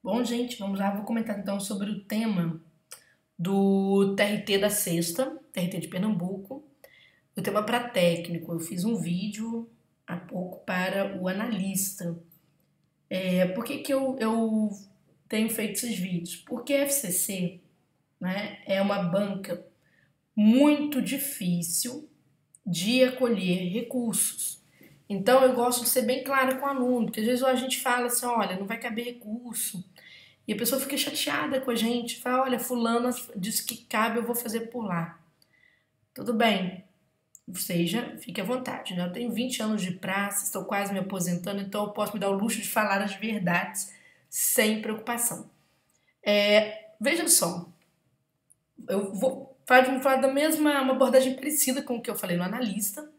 Bom, gente, vamos lá. Vou comentar então sobre o tema do TRT da Sexta, TRT de Pernambuco. O tema para técnico. Eu fiz um vídeo há pouco para o analista. Por que eu tenho feito esses vídeos? Porque a FCC, né, é uma banca muito difícil de acolher recursos. Então eu gosto de ser bem clara com o aluno, porque às vezes a gente fala assim, olha, não vai caber recurso. E a pessoa fica chateada com a gente, fala, olha, fulana disse que cabe, eu vou fazer por lá. Tudo bem, seja, fique à vontade, né? Eu tenho 20 anos de praça, estou quase me aposentando, então eu posso me dar o luxo de falar as verdades sem preocupação. Veja só, eu vou falar da mesma, uma abordagem parecida com o que eu falei no analista,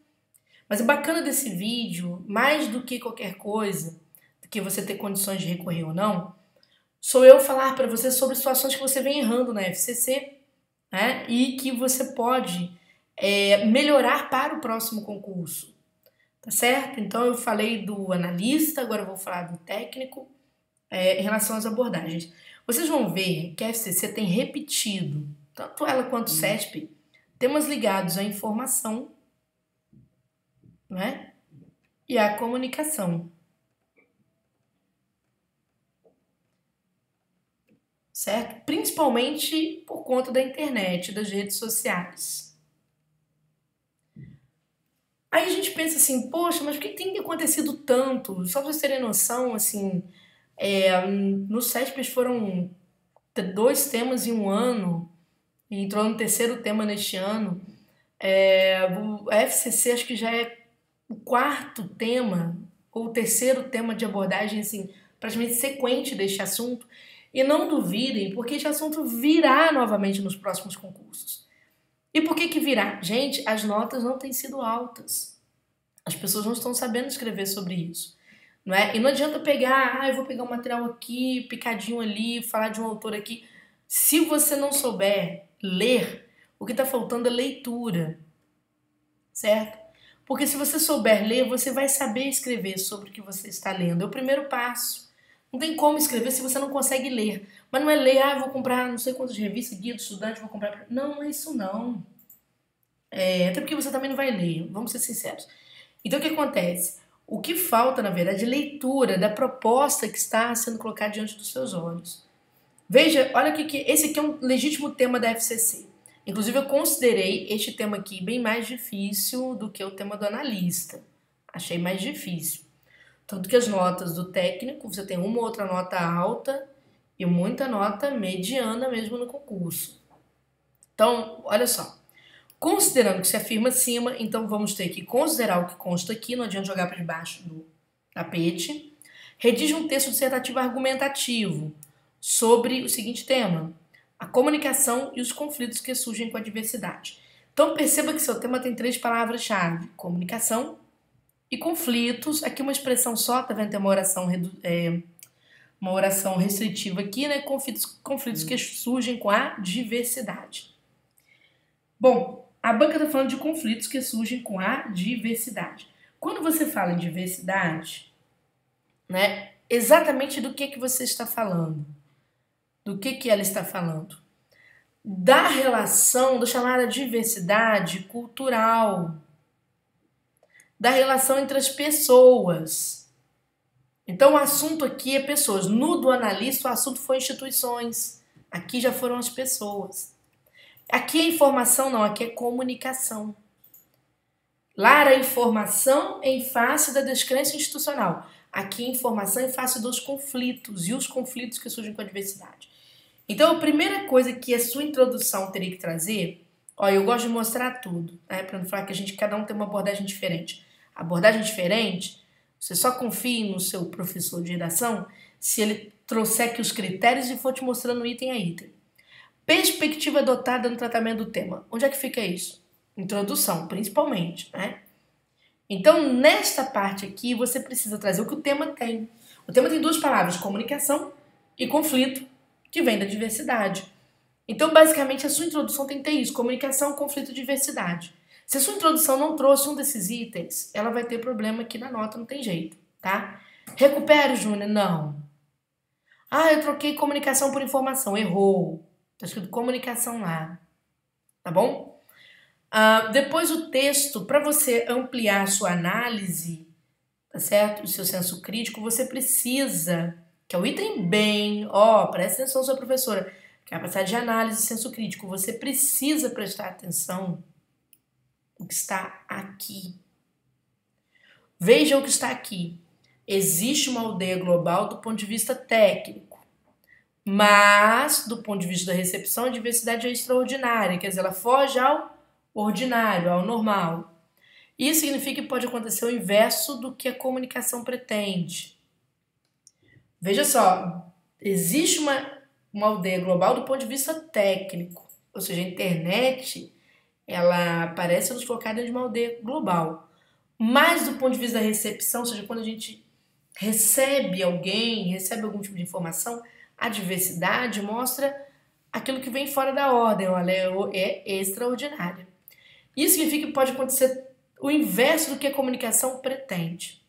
mas o bacana desse vídeo, mais do que qualquer coisa, do que você ter condições de recorrer ou não, sou eu falar para você sobre situações que você vem errando na FCC, né? E que você pode melhorar para o próximo concurso, tá certo? Então eu falei do analista, agora eu vou falar do técnico em relação às abordagens. Vocês vão ver que a FCC tem repetido, tanto ela quanto o CESP, temas ligados à informação, né? E à comunicação. Certo? Principalmente por conta da internet, das redes sociais. Aí a gente pensa assim, poxa, mas por que tem acontecido tanto? Só pra vocês terem noção, assim, no CESP foram 2 temas em um ano, e entrou no terceiro tema neste ano. O FCC acho que já é o quarto tema, ou o terceiro tema de abordagem, assim, praticamente sequente deste assunto. E não duvidem, porque este assunto virá novamente nos próximos concursos. E por que virá? Gente, as notas não têm sido altas. As pessoas não estão sabendo escrever sobre isso. Não é? E não adianta pegar, eu vou pegar um material aqui, picadinho ali, falar de um autor aqui. Se você não souber ler, o que está faltando é leitura. Certo? Porque se você souber ler, você vai saber escrever sobre o que você está lendo. É o primeiro passo. Não tem como escrever se você não consegue ler. Mas não é ler, eu vou comprar não sei quantas revistas, guia do estudante, vou comprar. Não, não é isso não. Até porque você também não vai ler, vamos ser sinceros. Então o que acontece? O que falta, na verdade, é leitura da proposta que está sendo colocada diante dos seus olhos. Veja, olha que esse aqui é um legítimo tema da FCC. Inclusive, eu considerei este tema aqui bem mais difícil do que o tema do analista. Achei mais difícil. Tanto que as notas do técnico, você tem uma ou outra nota alta e muita nota mediana mesmo no concurso. Então, olha só. Considerando que se afirma acima, então vamos ter que considerar o que consta aqui, não adianta jogar para debaixo do tapete. Redige um texto dissertativo argumentativo sobre o seguinte tema: a comunicação e os conflitos que surgem com a diversidade. Então perceba que seu tema tem 3 palavras-chave: comunicação e conflitos. Aqui uma expressão só, tá vendo? Tem uma oração restritiva aqui, né? Conflitos que surgem com a diversidade. Bom, a banca está falando de conflitos que surgem com a diversidade. Quando você fala em diversidade, né? Exatamente do que você está falando? Do que ela está falando? Da relação, da chamada diversidade cultural, da relação entre as pessoas. Então o assunto aqui é pessoas. No do analista o assunto foi instituições. Aqui já foram as pessoas. Aqui é informação não, aqui é comunicação. Lá era informação em face da descrença institucional. Aqui é informação em face dos conflitos e os conflitos que surgem com a diversidade. Então a primeira coisa que a sua introdução teria que trazer, eu gosto de mostrar tudo, né, para não falar que cada um tem uma abordagem diferente. A abordagem diferente, você só confie no seu professor de redação se ele trouxer aqui os critérios e for te mostrando item a item. Perspectiva adotada no tratamento do tema. Onde é que fica isso? Introdução, principalmente, né? Então, nesta parte aqui, você precisa trazer o que o tema tem. O tema tem 2 palavras, comunicação e conflito, que vem da diversidade. Então, basicamente, a sua introdução tem que ter isso, comunicação, conflito e diversidade. Se a sua introdução não trouxe um desses itens, ela vai ter problema aqui na nota, não tem jeito, tá? Recupere, Júnior? Não. Ah, eu troquei comunicação por informação. Errou. Tá escrito comunicação lá. Tá bom? Depois o texto, para você ampliar a sua análise, tá certo? O seu senso crítico, você precisa, que é o item bem, presta atenção, sua professora, capacidade de análise e senso crítico. Você precisa prestar atenção no que está aqui. Veja o que está aqui. Existe uma aldeia global do ponto de vista técnico, mas do ponto de vista da recepção, a diversidade é extraordinária, quer dizer, ela foge ao ordinário, ao normal. Isso significa que pode acontecer o inverso do que a comunicação pretende. Veja só, existe uma aldeia global do ponto de vista técnico, ou seja, a internet ela parece nos colocar dentro de uma aldeia global. Mas do ponto de vista da recepção, ou seja, quando a gente recebe alguém, recebe algum tipo de informação, a diversidade mostra aquilo que vem fora da ordem, ela é extraordinária. Isso significa que pode acontecer o inverso do que a comunicação pretende.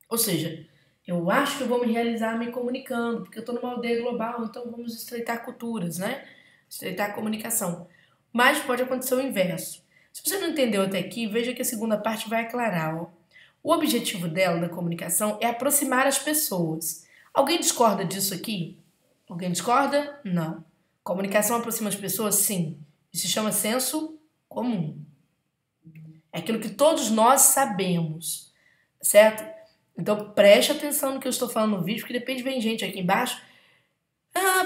Ou seja, eu acho que eu vou me realizar me comunicando, porque eu estou numa aldeia global, então vamos estreitar culturas, né? Estreitar a comunicação. Mas pode acontecer o inverso. Se você não entendeu até aqui, veja que a segunda parte vai aclarar. O objetivo dela, da comunicação, é aproximar as pessoas. Alguém discorda disso aqui? Alguém discorda? Não. Comunicação aproxima as pessoas? Sim. Isso se chama senso comum. É aquilo que todos nós sabemos, certo? Então preste atenção no que eu estou falando no vídeo, porque depende, vem gente aqui embaixo.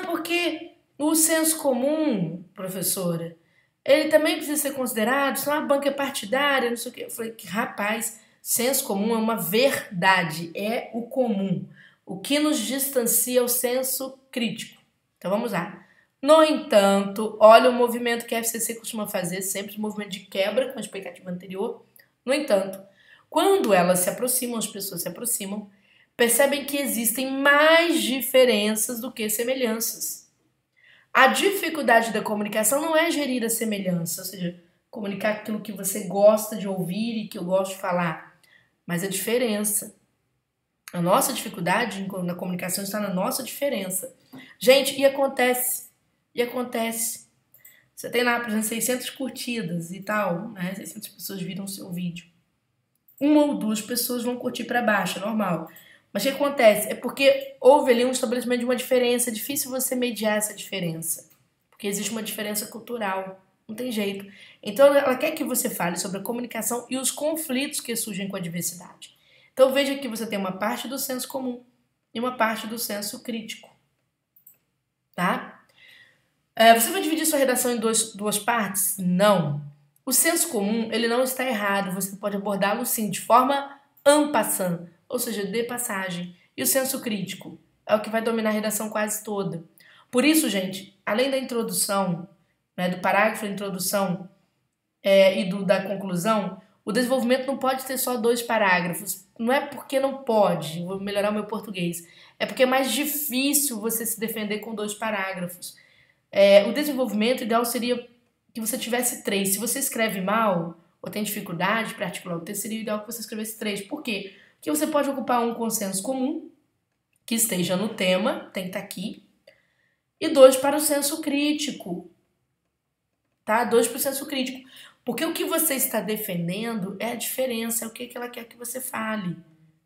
Porque o senso comum, professora, ele também precisa ser considerado, senão a banca é partidária, não sei o quê. Eu falei, rapaz, senso comum é uma verdade, é o comum. O que nos distancia é o senso crítico. Então vamos lá. No entanto, olha o movimento que a FCC costuma fazer, sempre o movimento de quebra com a expectativa anterior. No entanto, quando elas se aproximam, as pessoas se aproximam, percebem que existem mais diferenças do que semelhanças. A dificuldade da comunicação não é gerir a semelhança, ou seja, comunicar aquilo que você gosta de ouvir e que eu gosto de falar, mas a diferença. A nossa dificuldade na comunicação está na nossa diferença. Gente, e acontece. Você tem lá, por exemplo, 600 curtidas e tal, né? 600 pessoas viram o seu vídeo. Uma ou duas pessoas vão curtir para baixo, é normal. Mas o que acontece? É porque houve ali um estabelecimento de uma diferença. É difícil você mediar essa diferença. Porque existe uma diferença cultural. Não tem jeito. Então, ela quer que você fale sobre a comunicação e os conflitos que surgem com a diversidade. Então, veja que você tem uma parte do senso comum e uma parte do senso crítico. Tá? Você vai dividir sua redação em duas partes? Não. O senso comum, ele não está errado. Você pode abordá-lo, sim, de forma en passant, ou seja, de passagem. E o senso crítico é o que vai dominar a redação quase toda. Por isso, gente, além da introdução, né, do parágrafo da introdução e da conclusão, o desenvolvimento não pode ter só 2 parágrafos. Não é porque não pode, vou melhorar o meu português. É porque é mais difícil você se defender com 2 parágrafos. O desenvolvimento ideal seria que você tivesse 3. Se você escreve mal ou tem dificuldade para articular o texto, seria ideal que você escrevesse 3. Por quê? Porque você pode ocupar um consenso comum, que esteja no tema, tem que estar aqui, e 2 para o senso crítico. Tá? 2 para o senso crítico. Porque o que você está defendendo é a diferença, é o que ela quer que você fale.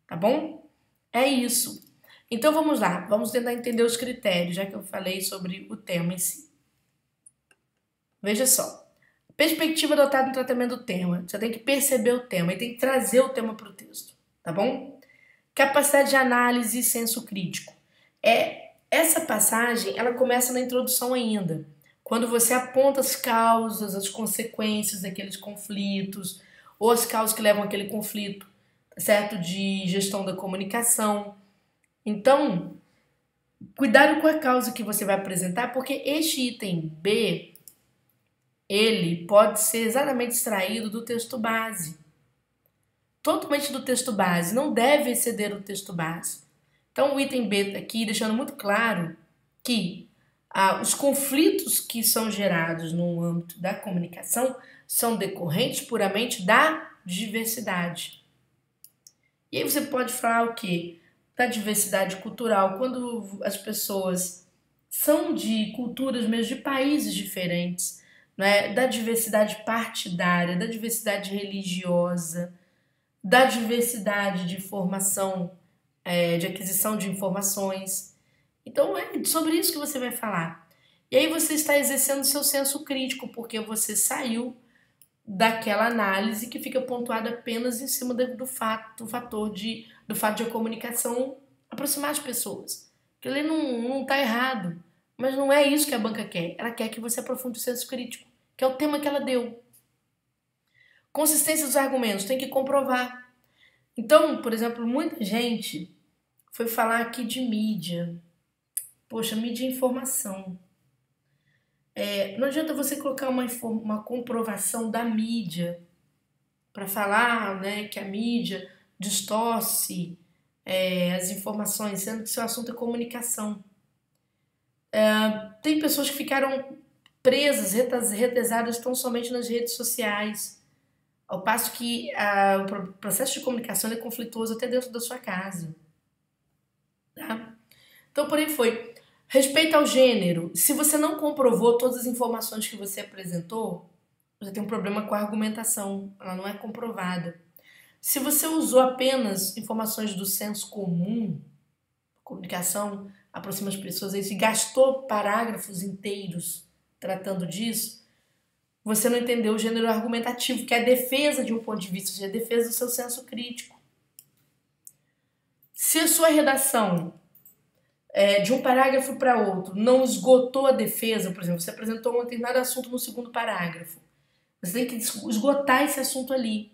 Tá bom? É isso. Então vamos lá, vamos tentar entender os critérios, já que eu falei sobre o tema em si. Veja só, perspectiva adotada no tratamento do tema. Você tem que perceber o tema e tem que trazer o tema para o texto, tá bom? Capacidade de análise e senso crítico. Essa passagem, ela começa na introdução ainda, quando você aponta as causas, as consequências daqueles conflitos, ou as causas que levam àquele conflito, certo? De gestão da comunicação. Então, cuidado com a causa que você vai apresentar, porque este item B, ele pode ser exatamente extraído do texto base. Totalmente do texto base, não deve exceder o texto base. Então, o item B aqui, deixando muito claro que os conflitos que são gerados no âmbito da comunicação são decorrentes puramente da diversidade. E aí você pode falar o quê? da diversidade cultural, quando as pessoas são de culturas mesmo, de países diferentes, né? Da diversidade partidária, da diversidade religiosa, da diversidade de formação, de aquisição de informações. Então é sobre isso que você vai falar. E aí você está exercendo seu senso crítico, porque você saiu daquela análise que fica pontuada apenas em cima do fato, do fato de a comunicação aproximar as pessoas. Que ele não está errado, mas não é isso que a banca quer. Ela quer que você aprofunde o senso crítico, que é o tema que ela deu. Consistência dos argumentos, tem que comprovar. Então, por exemplo, muita gente foi falar aqui de mídia. Poxa, mídia é informação. Não adianta você colocar uma comprovação da mídia para falar, né, que a mídia distorce as informações, sendo que seu assunto é comunicação. Tem pessoas que ficaram presas, retesadas tão somente nas redes sociais, ao passo que o processo de comunicação é conflituoso até dentro da sua casa. Tá? Então, por aí foi. Respeito ao gênero. Se você não comprovou todas as informações que você apresentou, você tem um problema com a argumentação. Ela não é comprovada. Se você usou apenas informações do senso comum, comunicação aproxima as pessoas, e gastou parágrafos inteiros tratando disso, você não entendeu o gênero argumentativo, que é a defesa de um ponto de vista, ou seja, a defesa do seu senso crítico. Se a sua redação de um parágrafo para outro não esgotou a defesa, por exemplo, você apresentou um determinado assunto no segundo parágrafo, você tem que esgotar esse assunto ali.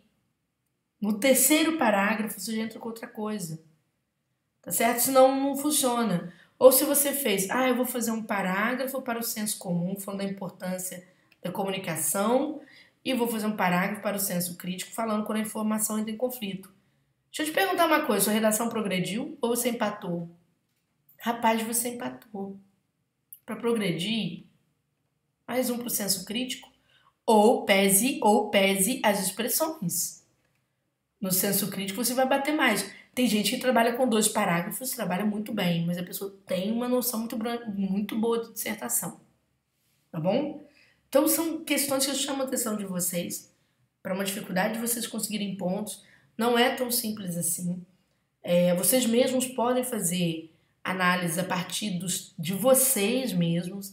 No terceiro parágrafo você já entra com outra coisa, tá certo? Senão não funciona. Ou se você fez, eu vou fazer um parágrafo para o senso comum, falando da importância da comunicação, e vou fazer um parágrafo para o senso crítico, falando quando a informação entra em conflito. Deixa eu te perguntar uma coisa, sua redação progrediu ou você empatou? Rapaz, você empatou. Para progredir, mais um para o senso crítico, ou pese as expressões. No senso crítico você vai bater mais. Tem gente que trabalha com 2 parágrafos, trabalha muito bem, mas a pessoa tem uma noção muito boa de dissertação. Tá bom? Então são questões que eu chamo a atenção de vocês para uma dificuldade de vocês conseguirem pontos. Não é tão simples assim. Vocês mesmos podem fazer análise a partir de vocês mesmos,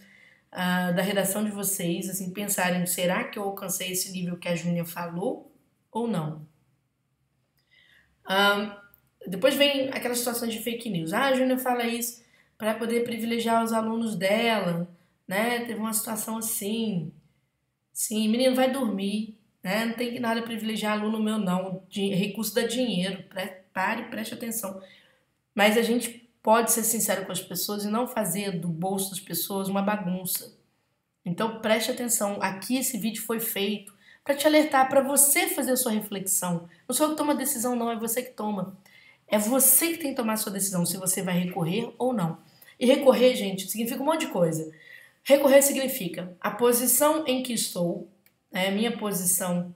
da redação de vocês, assim, pensarem, será que eu alcancei esse nível que a Júnia falou ou não? Depois vem aquelas situações de fake news. A Júnia fala isso para poder privilegiar os alunos dela, né? Teve uma situação assim. Sim, menino, vai dormir, né? Não tem que nada privilegiar aluno meu, não. Recurso dá dinheiro. Preste atenção. Mas a gente pode ser sincero com as pessoas e não fazer do bolso das pessoas uma bagunça. Então preste atenção. Aqui esse vídeo foi feito para te alertar, para você fazer a sua reflexão. Não sou eu que tomo a decisão, não. É você que toma. É você que tem que tomar a sua decisão, se você vai recorrer ou não. E recorrer, gente, significa um monte de coisa. Recorrer significa a posição em que estou, né? Minha posição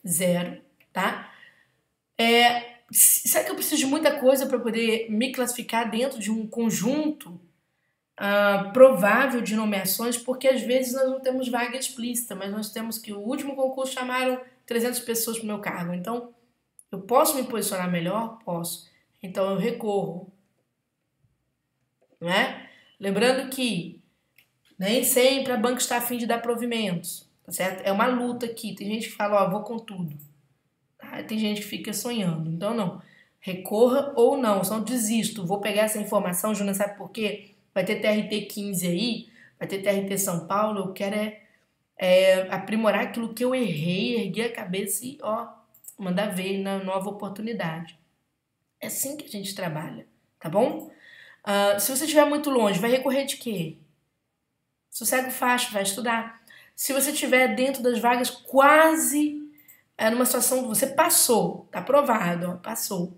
0, tá? Será que eu preciso de muita coisa para poder me classificar dentro de um conjunto provável de nomeações? Porque às vezes nós não temos vaga explícita, mas nós temos que o último concurso chamaram 300 pessoas para o meu cargo. Então, eu posso me posicionar melhor? Posso. Então, eu recorro. Não é? Lembrando que nem sempre a banca está a fim de dar provimentos, tá certo? É uma luta aqui. Tem gente que fala, vou com tudo. Tá? Tem gente que fica sonhando. Então, não. Recorra ou não. Senão desisto. Vou pegar essa informação, Júnior, sabe por quê? Vai ter TRT 15 aí, vai ter TRT São Paulo. Eu quero aprimorar aquilo que eu errei, erguer a cabeça e, mandar ver na nova oportunidade. É assim que a gente trabalha, tá bom? Se você estiver muito longe, vai recorrer de quê? Sossego fácil, vai estudar. Se você estiver dentro das vagas, quase numa situação que você passou, tá aprovado, passou.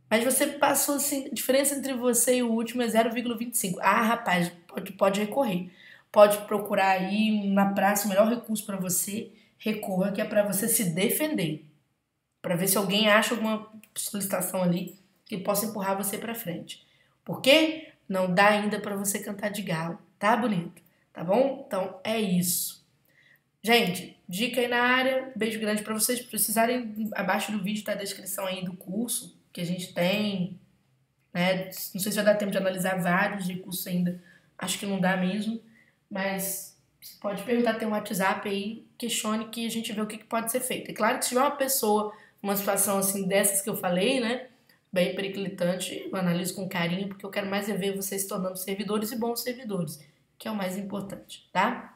Mas você passou, assim, a diferença entre você e o último é 0,25. Rapaz, pode recorrer. Pode procurar aí na praça o melhor recurso para você. Recorra, que é para você se defender. Para ver se alguém acha alguma solicitação ali que possa empurrar você para frente. Por quê? Não dá ainda para você cantar de galo, tá, bonito? Tá bom? Então é isso. Gente, dica aí na área, beijo grande para vocês. Se precisarem, abaixo do vídeo tá a descrição aí do curso que a gente tem, né? Não sei se vai dar tempo de analisar vários recursos ainda, acho que não dá mesmo, mas você pode perguntar, tem um WhatsApp aí, questione que a gente vê o que pode ser feito. É claro que se tiver uma pessoa, uma situação assim dessas que eu falei, né, bem periclitante, eu analiso com carinho, porque eu quero mais é ver vocês se tornando servidores e bons servidores, que é o mais importante, tá?